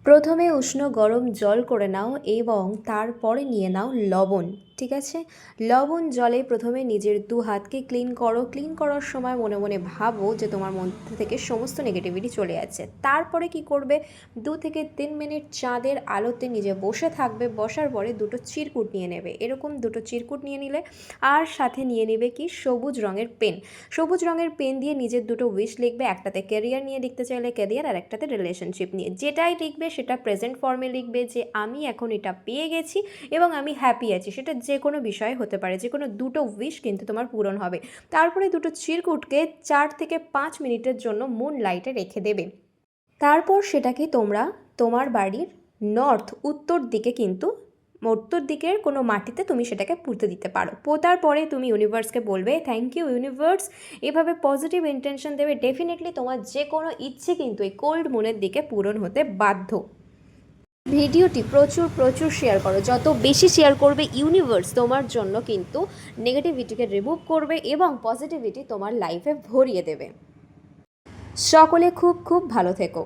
প্রথমে উষ্ণ গরম জল করে নাও এবং তারপরে নিয়ে নাও লবণ। ঠিক আছে? লবণ জলে প্রথমে নিজের দু হাতকে ক্লিন করো। ক্লিন করার সময় মনে মনে ভাবো যে তোমার মধ্যে থেকে সমস্ত নেগেটিভিটি চলে যাচ্ছে। তারপরে কি করবে, 2 থেকে 3 মিনিট চাঁদের আলোতে নিজে বসে থাকবে। বসার পরে দুটো চিরকুট নিয়ে নেবে। এরকম দুটো চিরকুট নিয়ে নিলে আর সাথে নিয়ে নেবে কি সবুজ রঙের পেন। সবুজ রঙের পেন দিয়ে নিজের দুটো উইশ লিখবে। একটাতে ক্যারিয়ার নিয়ে লিখতে চাইলে ক্যারিয়ার, আর একটাতে রিলেশনশিপ নিয়ে। যেটাই লিখবে সেটা প্রেজেন্ট ফর্মে লিখবে যে আমি এখন এটা পেয়ে গেছি এবং আমি হ্যাপি আছি। সেটা যে কোনো বিষয় হতে পারে, যে কোনো দুটো উইশ কিন্তু তোমার পূরণ হবে। তারপরে দুটো চিরকুটকে 4 থেকে 5 মিনিটের জন্য মুন লাইটে রেখে দেবে। তারপর সেটাকে তোমরা তোমার বাড়ির উত্তর দিকে, কিন্তু উত্তর দিকের কোনো মাটিতে তুমি সেটাকে পুঁতে দিতে পারো। পোতার পরে তুমি ইউনিভার্সকে বলবে থ্যাংক ইউ ইউনিভার্স। এভাবে পজিটিভ ইন্টেনশন দেবে। ডেফিনেটলি তোমার যে কোনো ইচ্ছে কিন্তু এই কোল্ড মুনের দিকে পূরণ হতে বাধ্য। ভিডিওটি প্রচুর প্রচুর শেয়ার করো। যত বেশি শেয়ার করবে ইউনিভার্স তোমার জন্য কিন্তু নেগেটিভিটিকে রিমুভ করবে এবং পজিটিভিটি তোমার লাইফে ভরিয়ে দেবে। সকলে খুব খুব ভালো থেকো।